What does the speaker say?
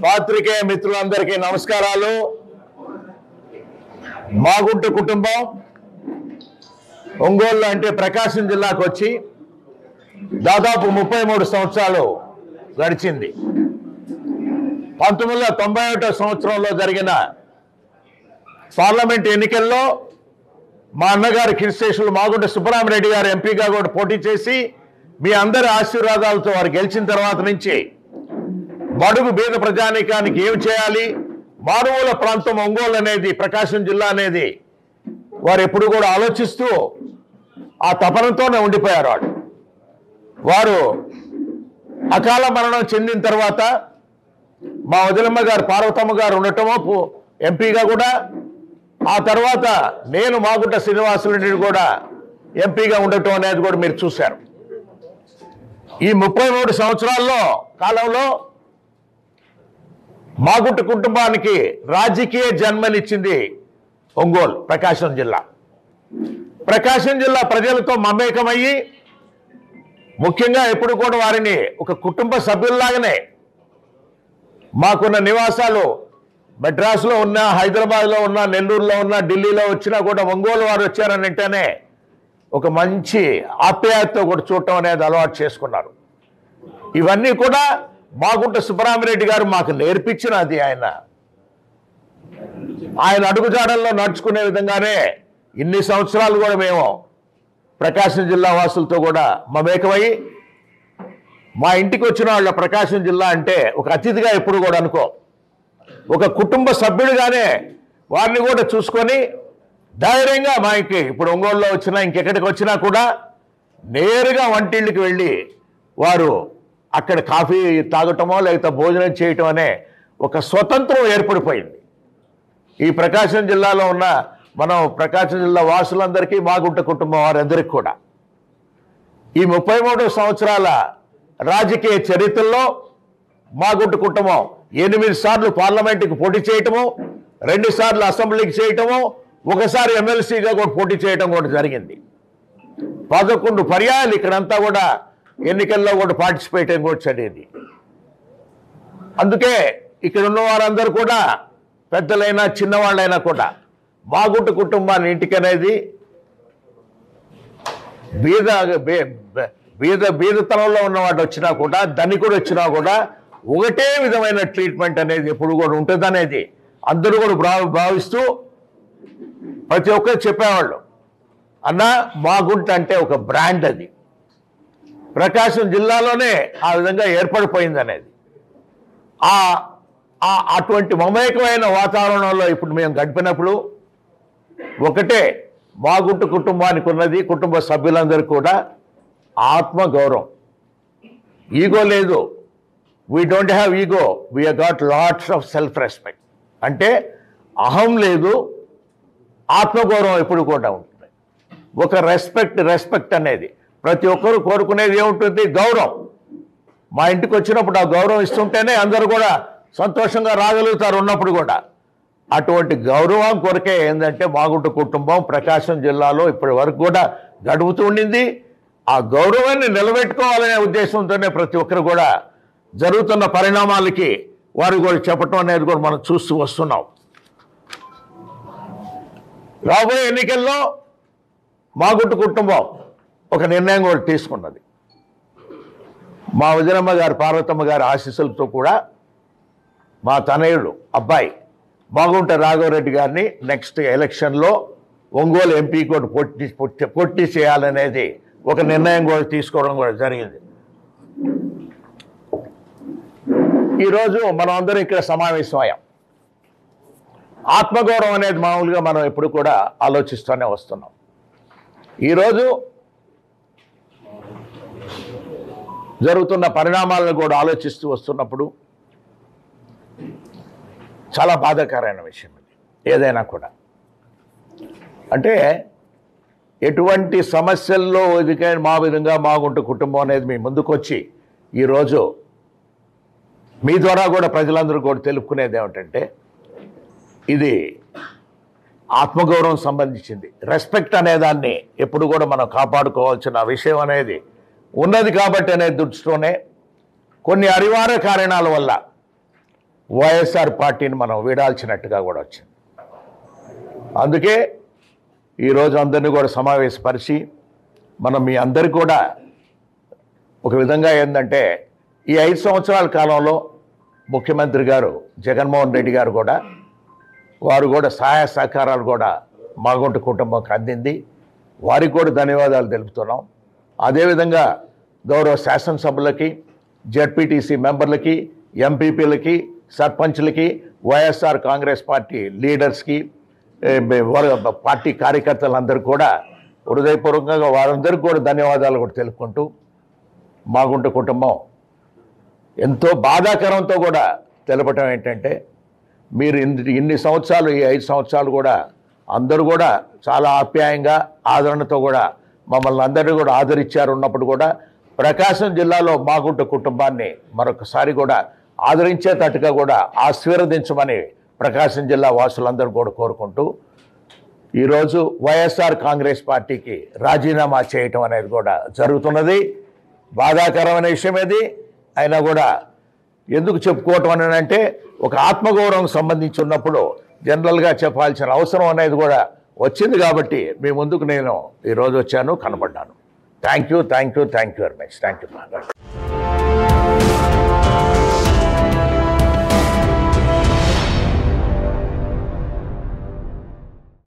పాత్రికేయ మిత్రులందరికీ నమస్కారాలు. మాగుంట కుటుంబం ఒంగోలు అంటే ప్రకాశం జిల్లాకు వచ్చి దాదాపు 33 సంవత్సరాలు గడిచింది. 1991 సంవత్సరంలో జరిగిన పార్లమెంట్ ఎన్నికల్లో మా అన్నగారు కిరిశేషులు మాగుంట సుబ్బరామరెడ్డి గారు ఎంపీగా కూడా పోటీ చేసి మీ అందరి ఆశీర్వాదాలతో వారు గెలిచిన తర్వాత నుంచి బడుగు బీద ప్రజానీకానికి ఏం చేయాలి, మారుమూల ప్రాంతం ఒంగోలు అనేది ప్రకాశం జిల్లా అనేది వారు ఎప్పుడు కూడా ఆలోచిస్తూ ఆ తపనతోనే ఉండిపోయారు. వారు అకాల మరణం చెందిన తర్వాత మా వదిలమ్మ గారు పార్వతమ్మ గారు ఉండటమో ఎంపీగా కూడా, ఆ తర్వాత నేను మాగుంట శ్రీనివాసరెడ్డి కూడా ఎంపీగా ఉండటం అనేది కూడా మీరు చూశారు. ఈ 33 సంవత్సరాల్లో కాలంలో మాగుంట కుటుంబానికి రాజకీయ జన్మనిచ్చింది ఒంగోలు ప్రకాశం జిల్లా. ప్రకాశం జిల్లా ప్రజలతో మమేకమయ్యి ముఖ్యంగా ఎప్పుడు కూడా వారిని ఒక కుటుంబ సభ్యుల్లాగానే, మాకున్న నివాసాలు మద్రాసులో ఉన్నా, హైదరాబాద్లో ఉన్నా, నెల్లూరులో ఉన్నా, ఢిల్లీలో వచ్చినా కూడా ఒంగోలు వారు వచ్చారని అంటేనే ఒక మంచి ఆప్యాయతతో కూడా చూడటం అనేది అలవాటు చేసుకున్నారు. ఇవన్నీ కూడా మాగుంట సుబ్బరామరెడ్డి గారు మాకు నేర్పించినది. ఆయన అడుగుజాడల్లో నడుచుకునే విధంగానే ఇన్ని సంవత్సరాలు కూడా మేము ప్రకాశం జిల్లా వాసులతో కూడా మమేకమై, మా ఇంటికి వచ్చిన వాళ్ళ ప్రకాశం జిల్లా అంటే ఒక అతిథిగా ఎప్పుడు కూడా అనుకో, ఒక కుటుంబ సభ్యుడిగానే వారిని కూడా చూసుకొని ధైర్యంగా మా ఇంటికి ఇప్పుడు ఒంగోలులో వచ్చినా ఇంకెక్కడికి వచ్చినా కూడా నేరుగా వంటిళ్ళకి వెళ్ళి వారు అక్కడ కాఫీ తాగటమో లేకపోతే భోజనం చేయటం అనే ఒక స్వతంత్రం ఏర్పడిపోయింది. ఈ ప్రకాశం జిల్లాలో ఉన్న మనం ప్రకాశం జిల్లా వాసులందరికీ, మాగుంట కుటుంబం వారందరికీ కూడా ఈ 33 సంవత్సరాల రాజకీయ చరిత్రలో మాగుంట కుటుంబం 8 సార్లు పార్లమెంటుకి పోటీ చేయటము, 2 సార్లు అసెంబ్లీకి చేయటము, ఒకసారి ఎమ్మెల్సీగా కూడా పోటీ చేయటం కూడా జరిగింది. 11 పర్యాయాలు ఇక్కడంతా కూడా ఎన్నికల్లో కూడా పార్టిసిపేట్ కూడా జరిగింది. అందుకే ఇక్కడ ఉన్న వారందరూ కూడా పెద్దలైనా చిన్నవాళ్ళైనా కూడా మాగుంట కుటుంబాన్ని ఇంటికి అనేది బీదతనంలో ఉన్నవాడు వచ్చినా కూడా, ధనికుడు వచ్చినా కూడా ఒకటే విధమైన ట్రీట్మెంట్ అనేది ఎప్పుడు కూడా ఉంటుంది అనేది అందరూ కూడా భావిస్తూ ప్రతి ఒక్కరు చెప్పేవాళ్ళు. అన్న మాగుంట అంటే ఒక బ్రాండ్, అది ప్రకాశం జిల్లాలోనే ఆ విధంగా ఏర్పడిపోయింది అనేది. అటువంటి మమేకమైన వాతావరణంలో ఇప్పుడు మేము గడిపినప్పుడు ఒకటే మాగుంట కుటుంబానికి ఉన్నది, కుటుంబ సభ్యులందరూ కూడా ఆత్మగౌరవం. ఈగో లేదు, we don't have ego, we got lots of self respect. అంటే అహం లేదు, ఆత్మగౌరవం ఎప్పుడు కూడా ఉంటుంది. ఒక రెస్పెక్ట్ అనేది ప్రతి ఒక్కరూ కోరుకునేది ఏముంటుంది, గౌరవం. మా ఇంటికి వచ్చినప్పుడు ఆ గౌరవం ఇస్తుంటేనే అందరూ కూడా సంతోషంగా రాగలుగుతారు ఉన్నప్పుడు కూడా. అటువంటి గౌరవం కొరకే ఏంటంటే మాగుంట కుటుంబం ప్రకాశం జిల్లాలో ఇప్పటి వరకు కూడా గడుపుతూ ఉండింది. ఆ గౌరవాన్ని నిలబెట్టుకోవాలనే ఉద్దేశంతోనే ప్రతి ఒక్కరు కూడా జరుగుతున్న పరిణామాలకి వారు కూడా చెప్పటం అనేది కూడా మనం చూస్తూ వస్తున్నాం. రాబోయే ఎన్నికల్లో మాగుంట కుటుంబం ఒక నిర్ణయం కూడా తీసుకున్నది. మా వదినమ్మ గారు పార్వతమ్మ గారి ఆశీస్సులతో కూడా మా తనయుడు అబ్బాయి మాగుంట రాఘవరెడ్డి గారిని నెక్స్ట్ ఎలక్షన్లో ఒంగోలు ఎంపీ కూడా పోటీ చేయాలనేది ఒక నిర్ణయం కూడా తీసుకోవడం కూడా జరిగింది. ఈరోజు మనం అందరం ఇక్కడ సమావేశమయ్యాం. ఆత్మగౌరవం అనేది మామూలుగా మనం ఎప్పుడు కూడా ఆలోచిస్తూనే వస్తున్నాం. ఈరోజు జరుగుతున్న పరిణామాలను కూడా ఆలోచిస్తూ వస్తున్నప్పుడు చాలా బాధాకరమైన విషయం ఇది. ఏదైనా కూడా అంటే ఎటువంటి సమస్యల్లో మా విధంగా మాగుంట కుటుంబం అనేది మీ ముందుకు వచ్చి ఈరోజు మీ ద్వారా కూడా ప్రజలందరూ కూడా తెలుపుకునేది ఏమిటంటే, ఇది ఆత్మగౌరవం సంబంధించింది. రెస్పెక్ట్ అనేదాన్ని ఎప్పుడు కూడా మనం కాపాడుకోవాల్సిన విషయం అనేది ఉన్నది. కాబట్టి అనే దృష్టితోనే కొన్ని అనివార్య కారణాల వల్ల వైఎస్ఆర్ పార్టీని మనం వీడాల్సినట్టుగా కూడా వచ్చింది. అందుకే ఈరోజు అందరినీ కూడా సమావేశపరిచి మనం మీ అందరికీ కూడా ఒక విధంగా ఏంటంటే ఈ 5 సంవత్సరాల కాలంలో ముఖ్యమంత్రి గారు జగన్మోహన్ రెడ్డి గారు కూడా వారు కూడా సహాయ సహకారాలు కూడా మాగుంట కుటుంబంకి అందింది. వారికి కూడా ధన్యవాదాలు తెలుపుతున్నాం. అదేవిధంగా గౌరవ శాసనసభ్యులకి, జడ్పీటీసీ మెంబర్లకి, ఎంపీపీలకి, సర్పంచ్లకి, వైఎస్ఆర్ కాంగ్రెస్ పార్టీ లీడర్స్కి, పార్టీ కార్యకర్తలందరూ కూడా హృదయపూర్వకంగా వారందరికీ కూడా ధన్యవాదాలు కూడా తెలుపుకుంటూ మాగుంట కుటుంబం ఎంతో బాధాకరంతో కూడా తెలపటం ఏంటంటే మీరు ఇన్ని సంవత్సరాలు ఈ 5 సంవత్సరాలు కూడా అందరూ కూడా చాలా ఆప్యాయంగా ఆదరణతో కూడా మమ్మల్ని అందరినీ కూడా ఆదరించారు. ఉన్నప్పుడు కూడా ప్రకాశం జిల్లాలో మాగుంట కుటుంబాన్ని మరొకసారి కూడా ఆదరించేటట్టుగా కూడా ఆశీర్వదించమని ప్రకాశం జిల్లా వాసులందరూ కూడా కోరుకుంటూ ఈరోజు వైఎస్ఆర్ కాంగ్రెస్ పార్టీకి రాజీనామా చేయటం అనేది కూడా జరుగుతున్నది. బాధాకరమైన విషయం ఇది. అయినా కూడా ఎందుకు చెప్పుకోవటం అని అంటే ఒక ఆత్మగౌరవం సంబంధించి ఉన్నప్పుడు జనరల్గా చెప్పాల్సిన అవసరం అనేది కూడా వచ్చింది కాబట్టి మీ ముందుకు నేను ఈరోజు వచ్చాను, కనబడ్డాను. Thank you very much. Thank you.